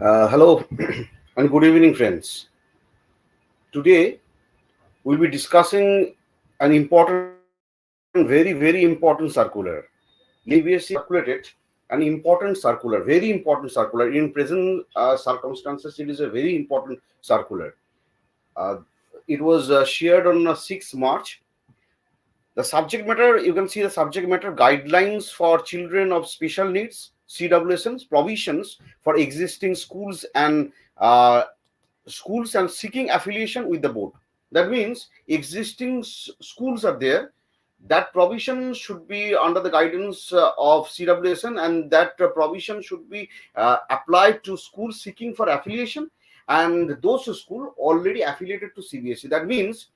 Hello and good evening, friends. Today we'll be discussing an very important circular. CBSE circulated an important circular, very important circular. In present circumstances, it is a very important circular. Uh, it was shared on 6th March. The subject matter, you can see the subject matter guidelines for children of special needs, CWSNs, provisions for existing schools and seeking affiliation with the board. That means existing schools are there. That provision should be under the guidance of CWSN, and that provision should be applied to schools seeking for affiliation and those schools already affiliated to CBSE. That means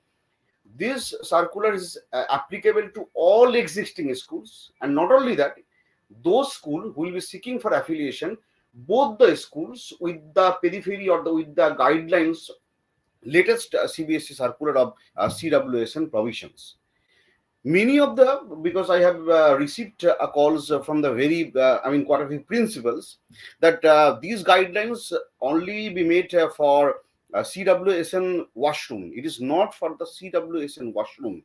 this circular is applicable to all existing schools, and not only that, those schools who will be seeking for affiliation, both the schools with the periphery or with the guidelines latest CBSE circular of CWSN provisions. Many of the, because I have received calls from the quite a few principals, that these guidelines only be made for CWSN washroom. It is not for the CWSN washroom,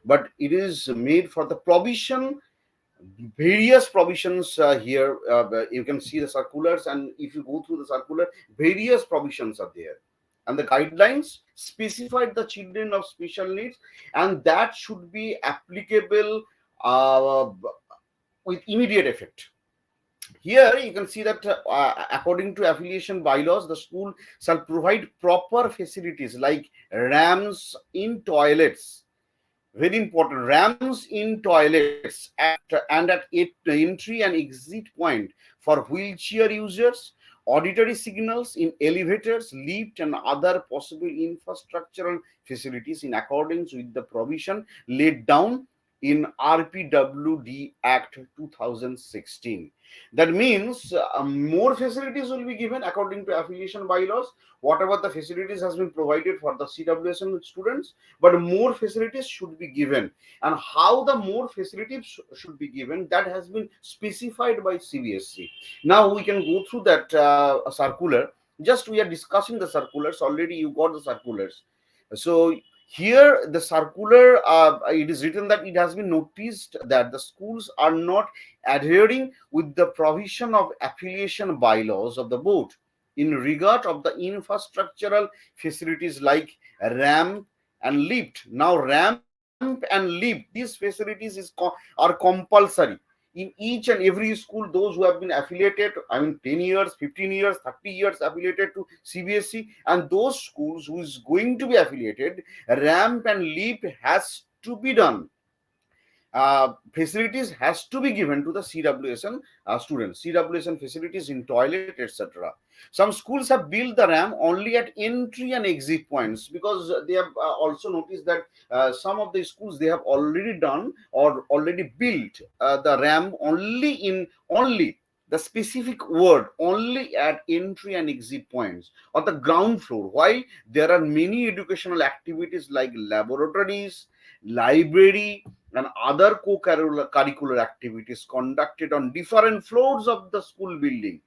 but it is made for the provision, various provisions here. You can see the circulars, and if you go through the circular, various provisions are there, and the guidelines specified the children of special needs, and that should be applicable with immediate effect. Here you can see that according to affiliation bylaws, the school shall provide proper facilities like ramps in toilets. Very important, ramps in toilets at entry and exit point for wheelchair users, auditory signals in elevators, lift, and other possible infrastructural facilities in accordance with the provision laid down in RPWD Act 2016. That means more facilities will be given according to affiliation bylaws. Whatever the facilities has been provided for the CWSN students, but more facilities should be given. And how the more facilities should be given, that has been specified by CBSE. Now we can go through that circular. Just we are discussing the circulars. Already you got the circulars. So here the circular, it is written that it has been noticed that the schools are not adhering with the provision of affiliation bylaws of the board in regard of the infrastructural facilities like ramp and lift. Now ramp and lift, these facilities are compulsory in each and every school. Those who have been affiliated, 10 years, 15 years, 30 years affiliated to CBSE, and those schools who is going to be affiliated, ramp and lift has to be done. Facilities has to be given to the CWSN students, CWSN facilities in toilet, etc. Some schools have built the ramp only at entry and exit points, because they have also noticed that some of the schools, they have already done or already built the ramp only the specific word only at entry and exit points or the ground floor. Why? There are many educational activities like laboratories, library, and other co-curricular activities conducted on different floors of the school building.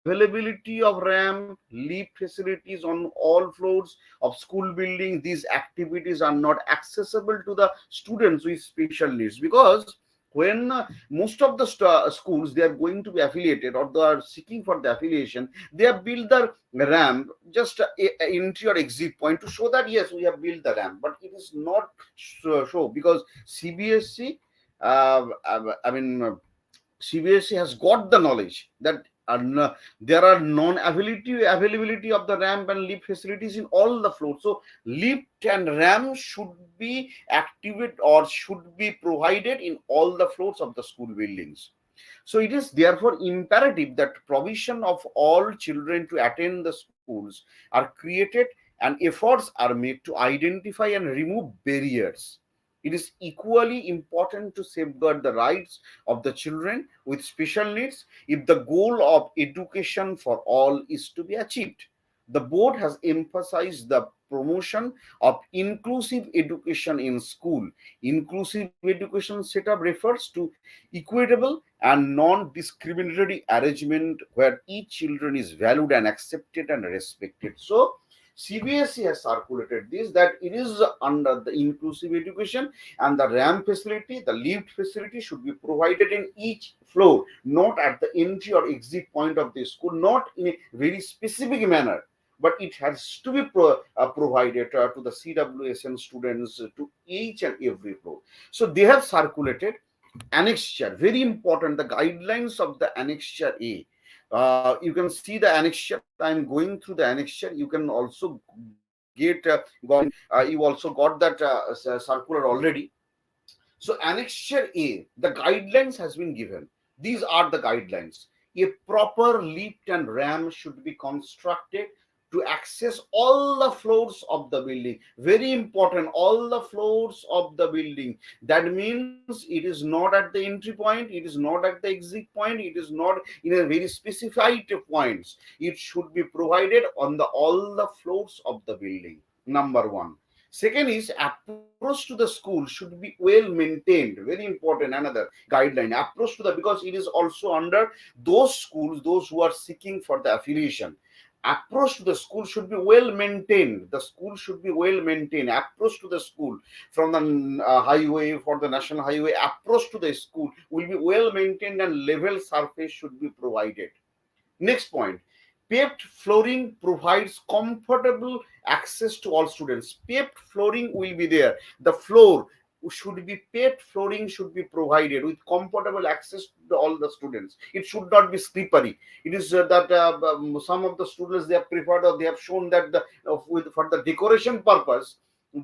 Without availability of ramp, lift facilities on all floors of school building, these activities are not accessible to the students with special needs. Because when most of the schools, they are going to be affiliated or they are seeking for the affiliation, they have built the ramp just entry or exit point to show that yes, we have built the ramp, but it is not show, because CBSE, CBSE has got the knowledge that there are non-availability of the ramp and lift facilities in all the floors. So lift and ramp should be activated or should be provided in all the floors of the school buildings. So it is therefore imperative that provision of all children to attend the schools are created and efforts are made to identify and remove barriers. It is equally important to safeguard the rights of the children with special needs if the goal of education for all is to be achieved. The board has emphasized the promotion of inclusive education in school. Inclusive education setup refers to equitable and non-discriminatory arrangement where each children is valued and accepted and respected. So CBSE has circulated this, that it is under the inclusive education, and the ramp facility, the lift facility should be provided in each floor, not at the entry or exit point of the school, not in a very specific manner, but it has to be provided to the CWSN students to each and every floor. So they have circulated annexure, very important, the guidelines of the annexure A. You can see the annexure. I'm going through the annexure. You can also get you also got that circular already. So annexure A, the guidelines has been given. These are the guidelines. A proper lift and ramp should be constructed to access all the floors of the building. Very important, all the floors of the building. That means it is not at the entry point, it is not at the exit point, it is not in a very specified points. It should be provided on the all the floors of the building. Number one. Second is approach to the school should be well maintained. Very important, another guideline. Approach to the, because it is also under those schools, those who are seeking for the affiliation. Approach to the school should be well maintained. The school should be well maintained. Approach to the school from the highway, for the national highway, approach to the school will be well maintained and level surface should be provided. Next point, paved flooring provides comfortable access to all students. Paved flooring will be there. The floor should be paved, flooring should be provided with comfortable access to all the students. It should not be slippery. It is that some of the students, they have preferred, or they have shown that for the decoration purpose,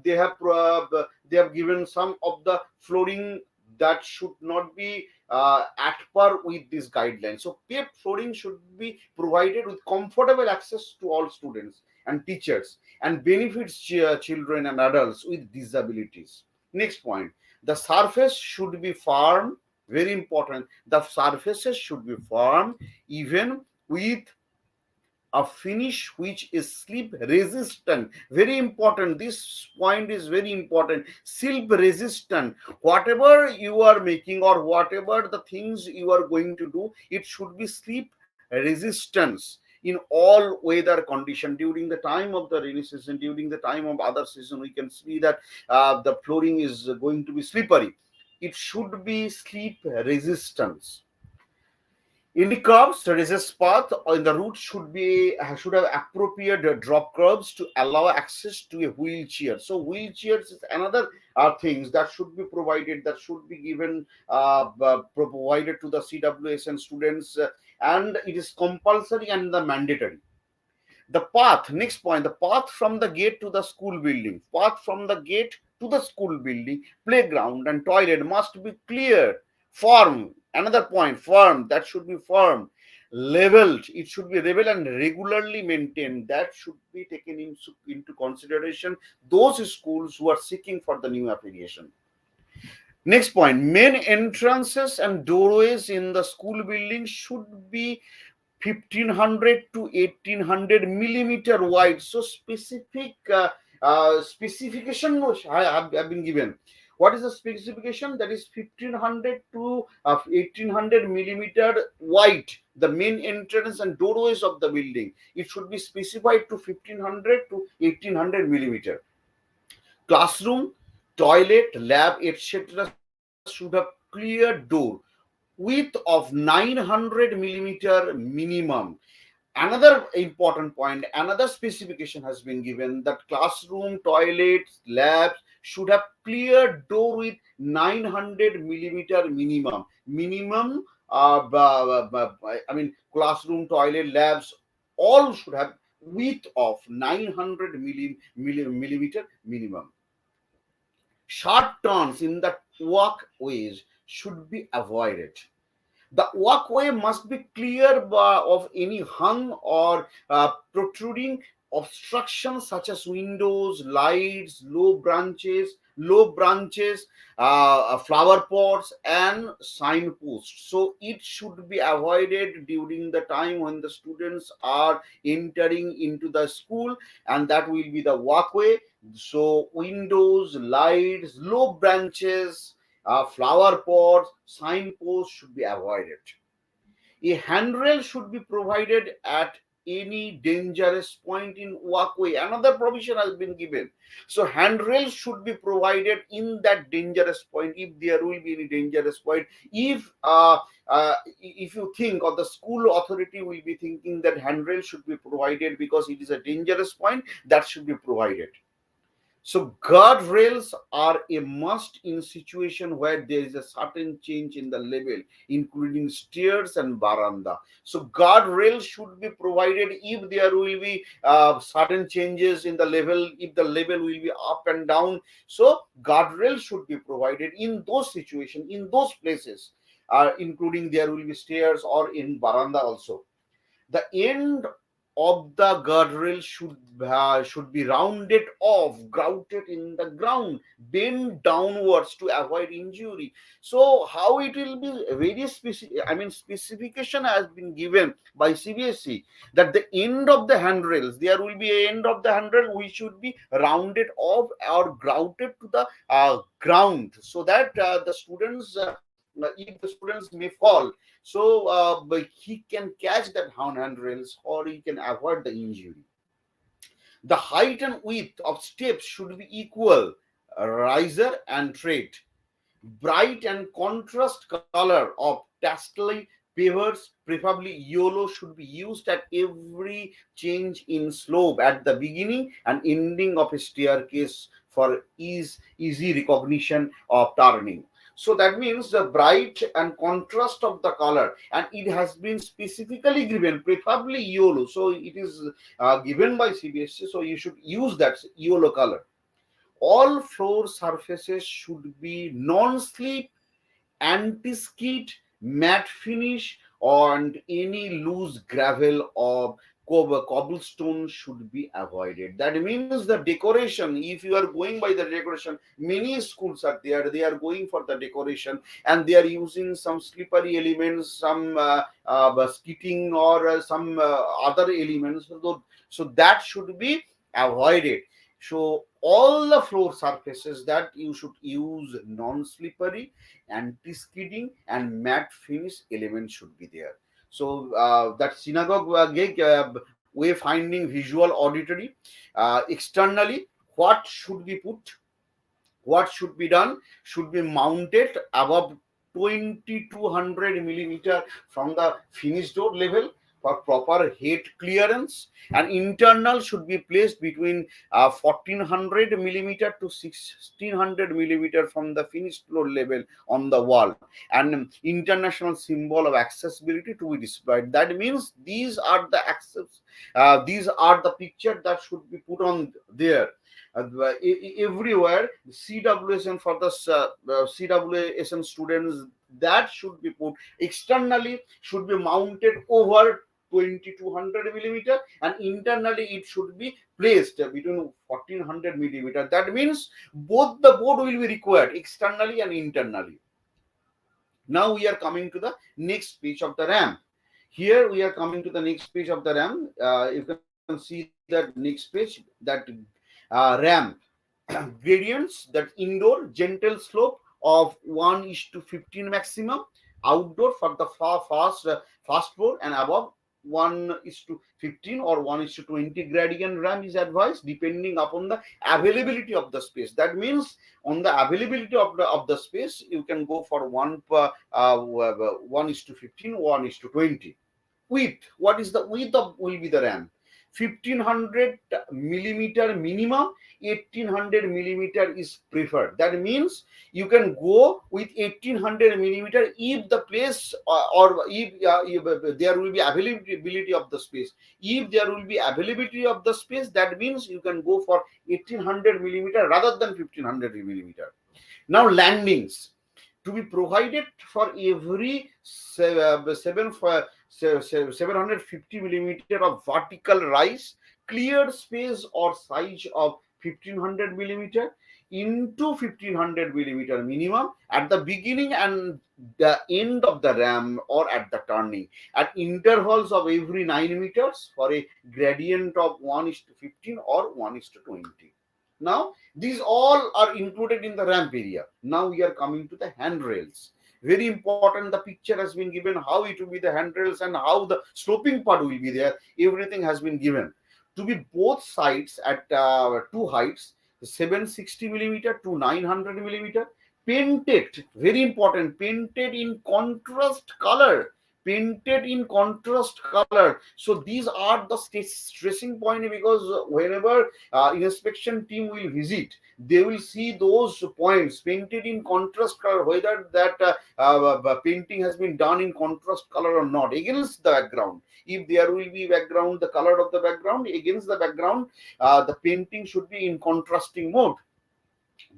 they have given some of the flooring that should not be at par with this guideline. So paved flooring should be provided with comfortable access to all students and teachers, and benefits children and adults with disabilities. Next point, the surface should be firm. Very important, the surfaces should be firm, even with a finish which is slip resistant. Very important, this point is very important. Slip resistant, whatever you are making or whatever the things you are going to do, it should be slip resistance in all weather condition. During the time of the rainy season, during the time of other season, we can see that the flooring is going to be slippery. It should be slip resistance. In the curves, there is a path, or in the route should have appropriate drop curves to allow access to a wheelchair. So wheelchairs is another things that should be provided, that should be given provided to the CWSN students, and it is compulsory and the mandatory. The path, next point, the path from the gate to the school building. Path from the gate to the school building, playground and toilet must be clear, firm. Another point, firm, that should be firm. Leveled, it should be level and regularly maintained. That should be taken into consideration those schools who are seeking for the new affiliation. Next point, main entrances and doorways in the school building should be 1500 to 1800 millimeter wide. So specific specification have been given. What is the specification? That is 1500 to 1800 millimeter wide. The main entrance and doorways of the building, it should be specified to 1500 to 1800 millimeter. Classroom, toilet, lab, etc. should have clear door, width of 900 millimeter minimum. Another important point, another specification has been given, that classroom, toilets, labs should have clear door with 900 millimeter minimum. I mean, classroom, toilet, labs all should have width of 900 millimeter minimum. Sharp turns in the walkways should be avoided. The walkway must be clear of any hung or protruding obstructions such as windows, lights, low branches, low branches, flower pots, and signposts. So it should be avoided during the time when the students are entering into the school, and that will be the walkway. So windows, lights, low branches, flower pots, signposts should be avoided. A handrail should be provided at any dangerous point in walkway. Another provision has been given. So handrails should be provided in that dangerous point if there will be any dangerous point. If you think, or the school authority will be thinking that handrail should be provided because it is a dangerous point, that should be provided. So guardrails are a must in situation where there is a certain change in the level, including stairs and veranda. So guardrails should be provided if there will be certain changes in the level, if the level will be up and down. So guardrails should be provided in those situations, in those places, including there will be stairs or in veranda also. The end of the guardrail should be rounded off, grouted in the ground, bent downwards to avoid injury. So how it will be very specific, I mean specification has been given by CBSE that the end of the handrails, there will be a end of the handrail which should be rounded off or grouted to the ground, so that the students if the students may fall, so but he can catch that handrails or he can avoid the injury. The height and width of steps should be equal, riser and tread. Bright and contrast color of tastel pavers, preferably yellow, should be used at every change in slope at the beginning and ending of a staircase for easy recognition of turning. So that means the bright and contrast of the color, and it has been specifically given, preferably yellow. So it is given by CBSE, so you should use that yellow color. All floor surfaces should be non-slip, anti-skid, matte finish, and any loose gravel or cobblestone should be avoided. That means the decoration, if you are going by the decoration, many schools are there, they are going for the decoration and they are using some slippery elements, some skidding or some other elements. So that should be avoided. So all the floor surfaces that you should use non-slippery, anti-skidding, and matte finish elements should be there. So that synagogue gig wayfinding visual auditory. Externally, what should be put, what should be done, should be mounted above 2200 millimeter from the finished door level for proper head clearance, and internal should be placed between 1400 millimeter to 1600 millimeter from the finished floor level on the wall, and international symbol of accessibility to be displayed. That means these are the access, these are the picture that should be put on there. Everywhere CWSN for the CWSN students, that should be put externally, should be mounted over 2200 millimeter, and internally it should be placed between 1400 millimeter. That means both the board will be required externally and internally. Now we are coming to the next page of the RAM. Here we are coming to the next page of the RAM. You can see that next page, that RAM gradients, that indoor gentle slope of 1:15 maximum, outdoor for the fast floor and above 1:15 or 1:20 gradient RAM is advised depending upon the availability of the space. That means on the availability of the space, you can go for 1:15, 1:20. Width, what is the width of will be the RAM? 1500 millimeter minimum, 1800 millimeter is preferred. That means you can go with 1800 millimeter if the place or if there will be availability of the space. If there will be availability of the space, that means you can go for 1800 millimeter rather than 1500 millimeter. Now landings to be provided for every 750 millimeter of vertical rise, cleared space or size of 1500 millimeter. into 1500 millimeter minimum at the beginning and the end of the ram or at the turning, at intervals of every 9 meters for a gradient of 1 is to 15 or 1 is to 20. Now these all are included in the ramp area. Now we are coming to the handrails. Very important, the picture has been given how it will be the handrails and how the sloping part will be there. Everything has been given to be both sides at two heights, 760 millimeter to 900 millimeter, painted, very important, painted in contrast color, painted in contrast color. So these are the stressing point, because whenever inspection team will visit, they will see those points painted in contrast color, whether that painting has been done in contrast color or not against the background. If there will be background, the color of the background against the background, the painting should be in contrasting mode.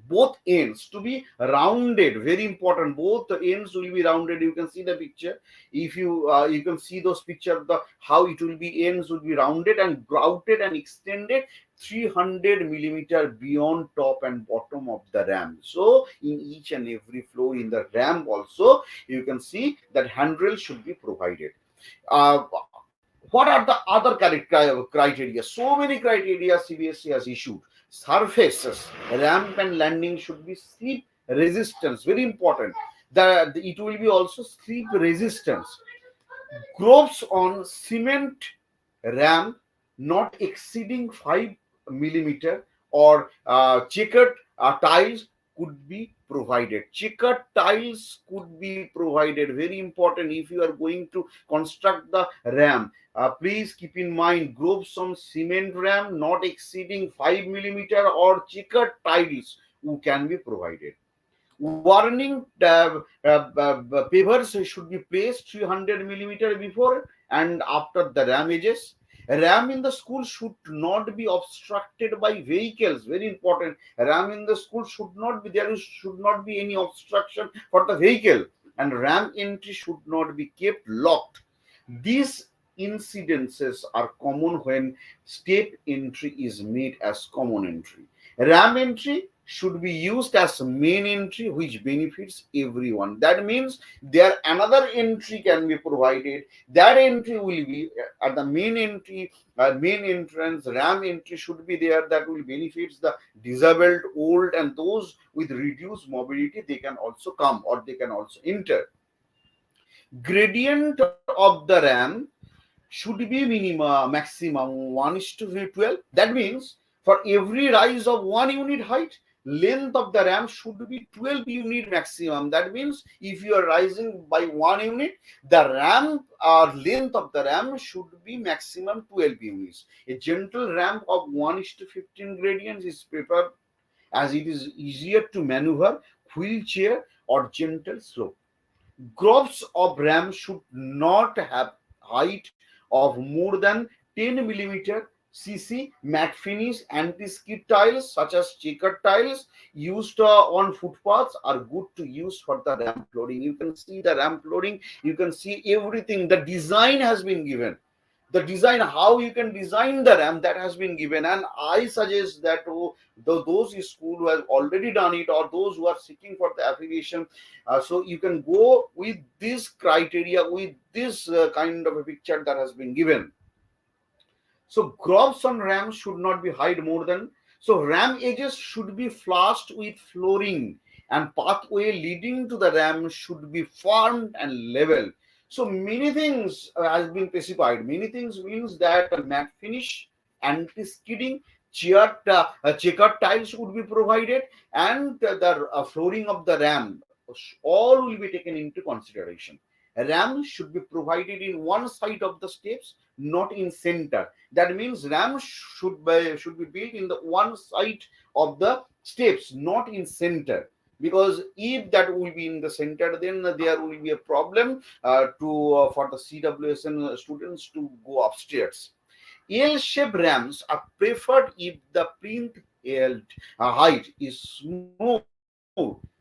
Both ends to be rounded, very important, both the ends will be rounded. You can see the picture. If you can see those pictures, the how it will be, ends will be rounded and grouted and extended 300 millimeter beyond top and bottom of the ramp. So in each and every floor in the ramp also, you can see that handrail should be provided. uh, what are the other criteria? So many criteria CBSE has issued. Surfaces, ramp and landing should be slip resistance, very important. It will be also slip resistance. Grooves on cement ramp not exceeding 5 millimeter, or checkered tiles could be provided. Checkered tiles could be provided, very important. If you are going to construct the ram, please keep in mind, grooves on cement ram not exceeding 5 millimeter or checkered tiles who can be provided. Warning pavers should be placed 300 millimeter before and after the ram edges. Ram in the school should not be obstructed by vehicles. Very important. Ram in the school should not be, there should not be any obstruction for the vehicle, and ram entry should not be kept locked. These incidences are common when step entry is made as common entry. Ram entry should be used as main entry, which benefits everyone. That means there another entry can be provided. That entry will be at the main entry, main entrance. Ram entry should be there. That will benefits the disabled, old, and those with reduced mobility. They can also come, or they can also enter. Gradient of the ram should be maximum 1 is to 12. That means for every rise of 1 unit height, length of the ram should be 12 unit maximum. That means if you are rising by 1 unit, the ram or length of the ram should be maximum 12 units. A gentle ramp of 1 is to 15 gradients is preferred, as it is easier to maneuver, wheelchair or gentle slope. Grooves of ram should not have height of more than 10 millimeter. CC matte finish anti-skid tiles such as checkered tiles used on footpaths are good to use for the ramp flooring. You can see the ramp flooring, you can see everything. The design has been given. The design, how you can design the ramp, that has been given. And I suggest that those schools who have already done it, or those who are seeking for the affiliation, so you can go with this criteria, with this kind of a picture that has been given. So grooves on ram should not be hide more than, so ram edges should be flushed with flooring, and pathway leading to the ram should be firm and level. So many things has been specified. Many things means that matte finish, anti-skidding, checkered tiles would be provided, and the flooring of the ram, all will be taken into consideration. Ram should be provided in one side of the steps, not in center. That means ram should be built in the one side of the steps, not in center. Because if that will be in the center, then there will be a problem to for the CWSN students to go upstairs. L-shaped ramps are preferred if the plinth height is smooth.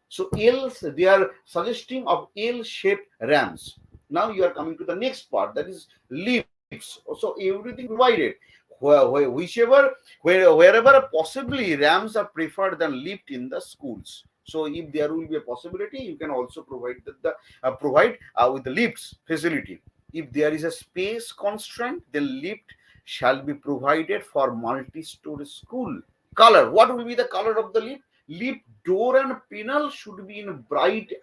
So they are suggesting of L-shaped ramps. Now you are coming to the next part, that is lifts. So everything provided. wherever possibly ramps are preferred than lift in the schools. So if there will be a possibility, you can also provide provide with the lifts facility. If there is a space constraint, then lift shall be provided for multi-story school. Color, what will be the color of the lift? Lift door and panel should be in bright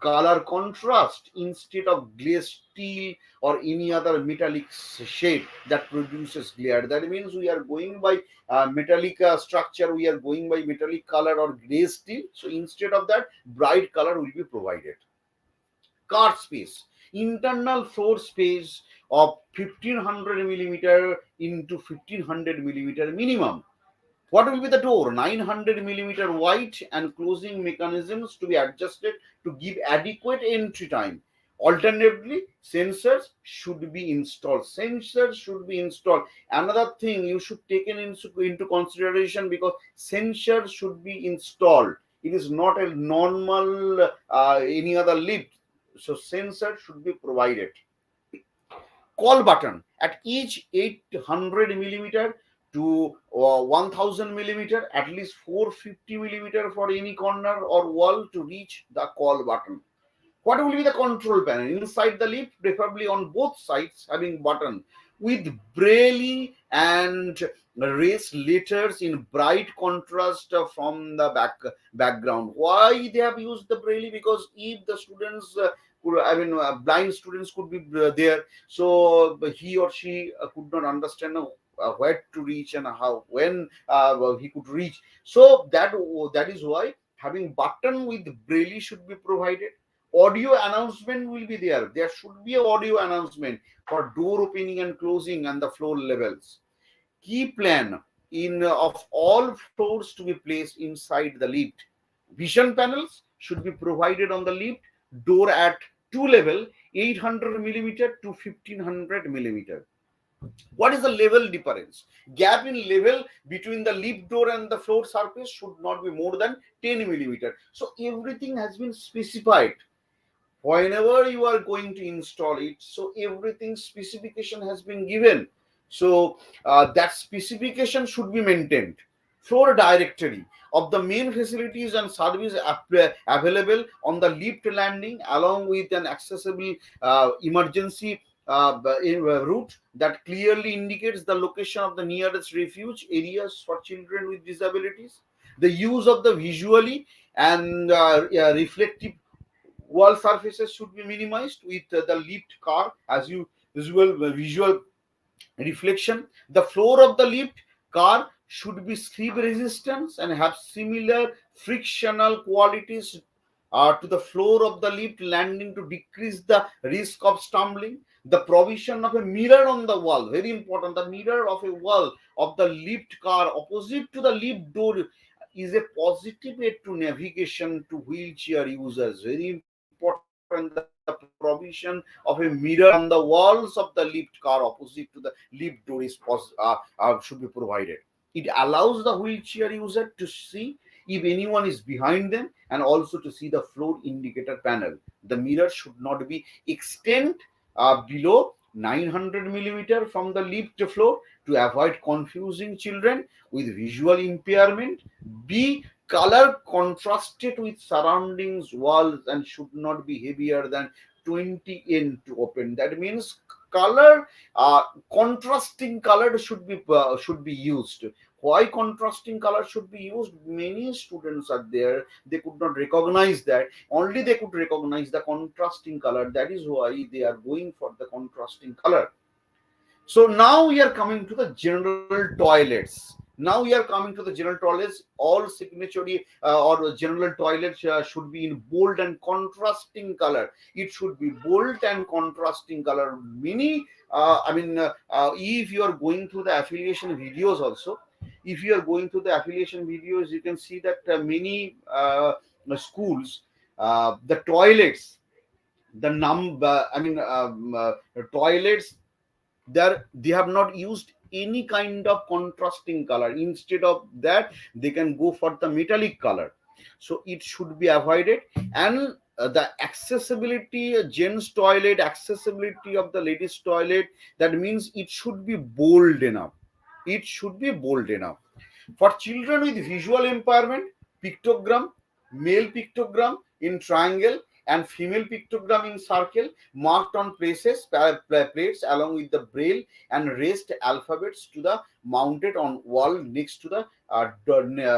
color contrast instead of glazed steel or any other metallic shade that produces glare. That means we are going by metallic structure, we are going by metallic color or gray steel. So instead of that, bright color will be provided. Car space, internal floor space of 1500 millimeter into 1500 millimeter minimum. What will be the door? 900 millimeter wide and closing mechanisms to be adjusted to give adequate entry time. Alternatively, sensors should be installed. Sensors should be installed. Another thing you should take into consideration, because sensors should be installed. It is not a normal any other lift. So sensor should be provided. Call button at each 800 millimeter to 1000 millimeter, at least 450 millimeter for any corner or wall to reach the call button. What will be the control panel? Inside the lift, preferably on both sides, having button with braille and raised letters in bright contrast from the background. Why they have used the braille? Because if the students, blind students could be there, so he or she could not understand where to reach and how when he could reach. So that is why having button with braille should be provided. Audio announcement will be there. There should be an audio announcement for door opening and closing and the floor levels. Key plan in of all floors to be placed inside the lift. Vision panels should be provided on the lift door at two level, 800 millimeter to 1500 millimeter. What is the level difference? Gap in level between the lift door and the floor surface should not be more than 10 millimeter. So everything has been specified whenever you are going to install it. So everything specification has been given. So that specification should be maintained. Floor directory of the main facilities and service available on the lift landing, along with an accessible emergency route that clearly indicates the location of the nearest refuge areas for children with disabilities. The use of the visually and reflective wall surfaces should be minimized with the lift car as usual visual reflection. The floor of the lift car should be slip resistant and have similar frictional qualities to the floor of the lift landing to decrease the risk of stumbling. The provision of a mirror on the wall, very important. The mirror of a wall of the lift car opposite to the lift door is a positive aid to navigation to wheelchair users. Very important. The provision of a mirror on the walls of the lift car opposite to the lift door is should be provided. It allows the wheelchair user to see if anyone is behind them and also to see the floor indicator panel. The mirror should not be extend below 900 millimeter from the lift floor to avoid confusing children with visual impairment. Be color contrasted with surroundings walls and should not be heavier than 20 in to open. That means color contrasting color should be used. Why contrasting color should be used? Many students are there, they could not recognize that. Only they could recognize the contrasting color. That is why they are going for the contrasting color. So now we are coming to the general toilets. Now we are coming to the general toilets. All signatory or general toilets should be in bold and contrasting color. It should be bold and contrasting color. Many, if you are going through the affiliation videos also, if you are going through the affiliation videos, you can see that many schools, the toilets, the toilets there, they have not used any kind of contrasting color. Instead of that, they can go for the metallic color. So it should be avoided. And the accessibility, gents toilet, accessibility of the ladies toilet, that means it should be bold enough. It should be bold enough. For children with visual impairment, pictogram, male pictogram in triangle and female pictogram in circle marked on plates along with the braille and raised alphabets to the mounted on wall next to the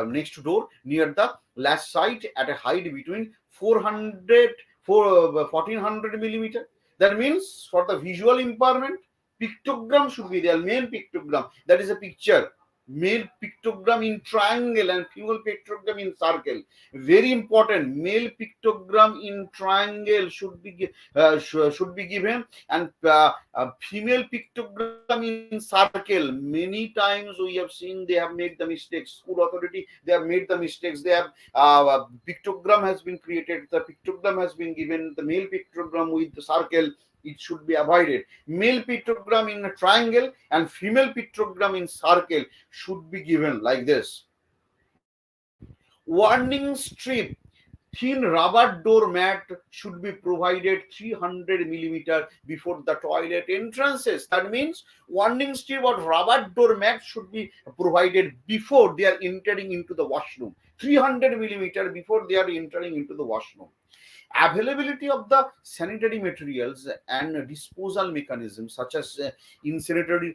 next to door near the latch side at a height between 1400 millimeter. That means for the visual impairment, pictogram should be there, male pictogram, that is a picture, male pictogram in triangle and female pictogram in circle. Very important, male pictogram in triangle should be given, and female pictogram in circle. Many times we have seen they have made the mistakes. School authority, they have made the mistakes. They have pictogram has been created. The pictogram has been given. The male pictogram with the circle, it should be avoided. Male pictogram in a triangle and female pictogram in circle should be given like this. Warning strip, thin rubber door mat should be provided 300 millimeter before the toilet entrances. That means warning strip or rubber door mat should be provided before they are entering into the washroom. 300 millimeter before they are entering into the washroom. Availability of the sanitary materials and disposal mechanisms such as incinerator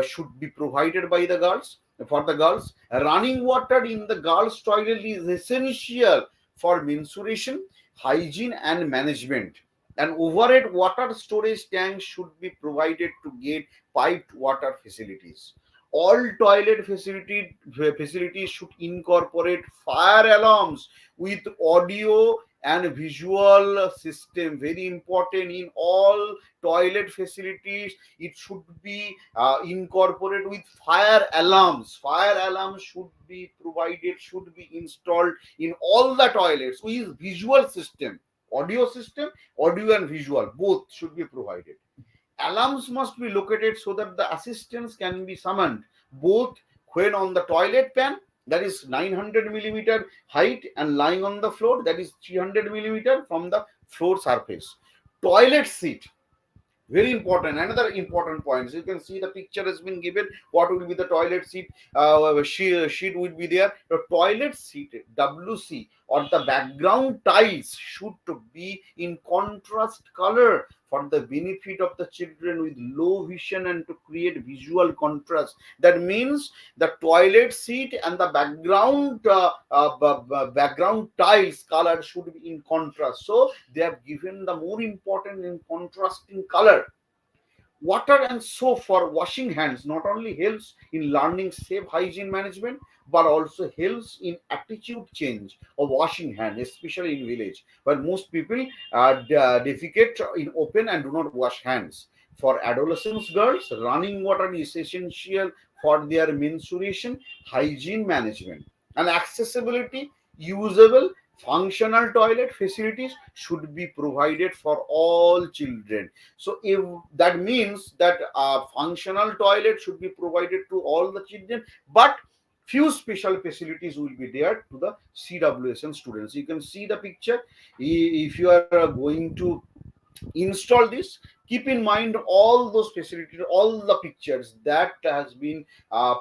should be provided by the girls. For the girls, running water in the girls toilet is essential for menstruation, hygiene and management. An overhead water storage tank should be provided to get piped water facilities. All toilet facilities should incorporate fire alarms with audio and visual system. Very important, in all toilet facilities it should be incorporated with fire alarms. Fire alarms should be provided, should be installed in all the toilets with visual system, audio and visual both should be provided. Alarms must be located so that the assistance can be summoned both when on the toilet pan, that is 900 millimeter height, and lying on the floor, that is 300 millimeter from the floor surface. Toilet seat, very important. Another important point, so you can see the picture has been given. What will be the toilet seat? Sheet would be there. The toilet seat, WC, or the background tiles should be in contrast color for the benefit of the children with low vision and to create visual contrast. That means the toilet seat and the background tiles color should be in contrast. So they have given the more important in contrasting color. Water and soap for washing hands not only helps in learning safe hygiene management, but also helps in attitude change of washing hand, especially in village where most people defecate in open and do not wash hands. For adolescents girls, running water is essential for their menstruation, hygiene management, and accessibility. Usable functional toilet facilities should be provided for all children. So if that means that functional toilet should be provided to all the children, but few special facilities will be there to the CWSN students. You can see the picture. If you are going to install this, keep in mind all those facilities, all the pictures that has been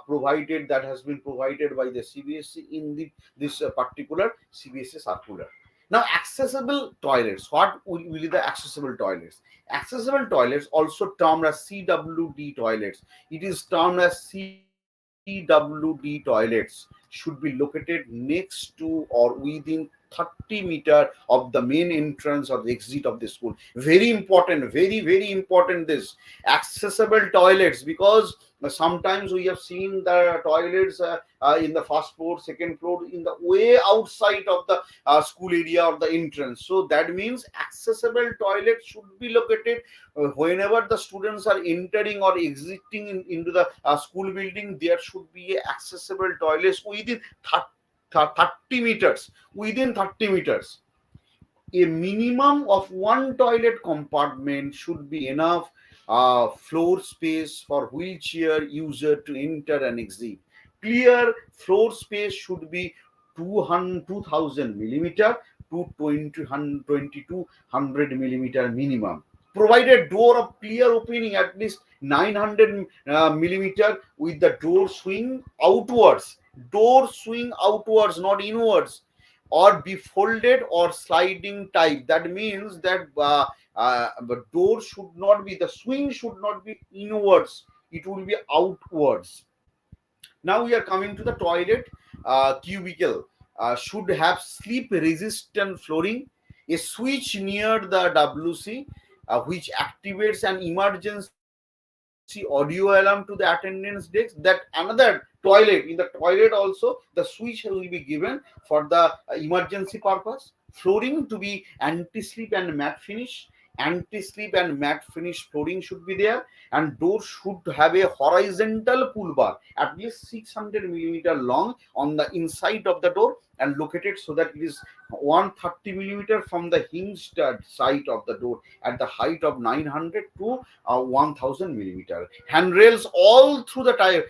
provided by the CBSE in this particular CBSE circular. Now, accessible toilets. What will be the accessible toilets? Accessible toilets, also termed as CWD toilets. It is termed as CWD toilets. Should be located next to or within 30 meter of the main entrance or the exit of the school. Very important, very important, this accessible toilets, because sometimes we have seen the toilets in the first floor, second floor, in the way outside of the school area or the entrance. So that means accessible toilets should be located whenever the students are entering or exiting into the school building. There should be accessible toilets within 30 meters. Within 30 meters, a minimum of one toilet compartment should be enough floor space for wheelchair user to enter and exit. Clear floor space should be 2000 millimeter to 2200 millimeter minimum. Provided door of clear opening at least 900 millimeter with the door swing outwards. Door swing outwards, not inwards, or be folded or sliding type. That means that the door should not be, the swing should not be inwards, it will be outwards. Now we are coming to the toilet cubicle. Should have sleep resistant flooring, a switch near the WC which activates an emergency audio alarm to the attendance desk. That another toilet, in the toilet also the switch will be given for the emergency purpose. Flooring to be anti-slip and matte finish. Anti-slip and matte finish flooring should be there, and door should have a horizontal pull bar at least 600 millimeter long on the inside of the door and located so that it is 130 millimeter from the hinged side of the door at the height of 900 to 1000 millimeter. Handrails all through the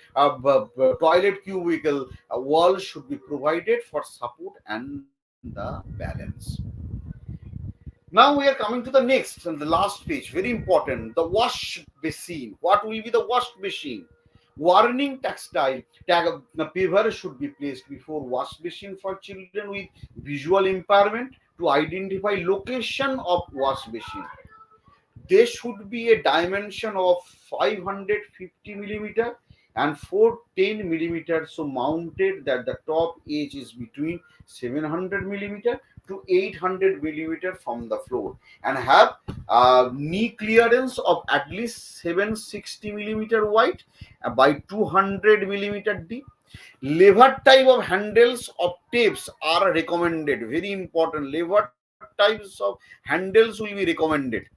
toilet cubicle wall should be provided for support and the balance. Now we are coming to the next and the last page, very important, the wash basin. What will be the wash basin? Warning textile tag paver should be placed before wash basin for children with visual impairment to identify location of wash basin. There should be a dimension of 550 millimeter and 410 millimeter, so mounted that the top edge is between 700 millimeter to 800 millimeter from the floor, and have knee clearance of at least 760 millimeter wide by 200 millimeter deep. Lever type of handles of tapes are recommended. Very important. Lever types of handles will be recommended.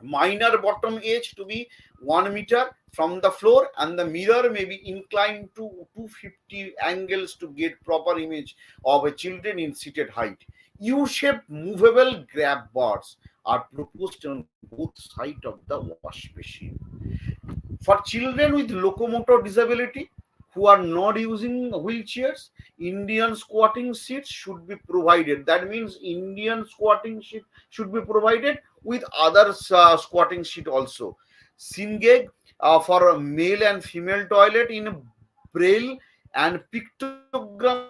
Minor bottom edge to be 1 meter from the floor, and the mirror may be inclined to 250 angles to get proper image of a children in seated height. U-shaped movable grab bars are proposed on both sides of the wash machine. For children with locomotor disability who are not using wheelchairs, Indian squatting seats should be provided. That means Indian squatting seat should be provided with other squatting seat also. Singeg for a male and female toilet in braille and pictogram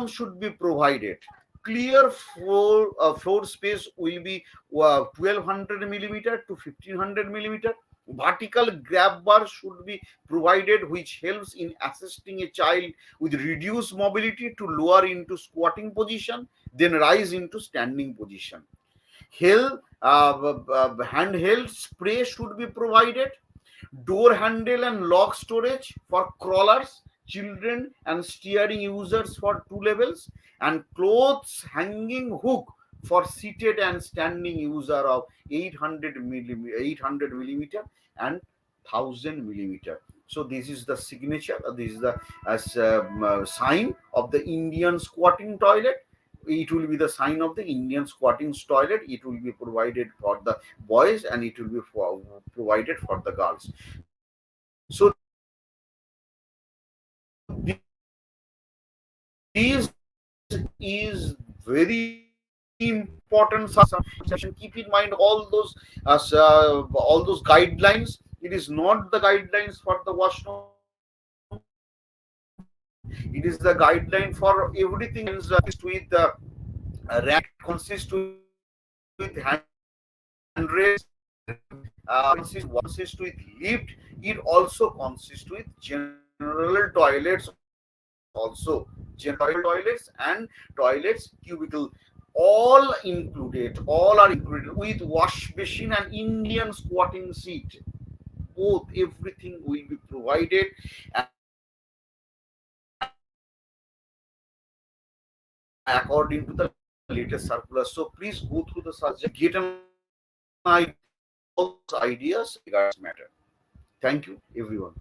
should be provided. Clear floor space will be 1200 millimeter to 1500 millimeter. Vertical grab bar should be provided, which helps in assisting a child with reduced mobility to lower into squatting position, then rise into standing position. Handheld spray should be provided. Door handle and lock storage for crawlers, children and steering users for 2 levels, and clothes hanging hook for seated and standing user of 800 millimeter and 1000 millimeter. So this is the signature, this is the sign of the Indian squatting toilet. It will be the sign of the Indian squatting toilet. It will be provided for the boys and it will be provided for the girls. So this is very important session. Keep in mind all those guidelines. It is not the guidelines for the washroom. It is the guideline for everything. Consist with the consist with handrails, consist with lift. It also consists with general toilets also. General toilets and toilets cubicle all are included with wash basin and Indian squatting seat. Both, everything will be provided according to the latest circular. So please go through the subject, get an idea all those ideas regards matter. Thank you everyone.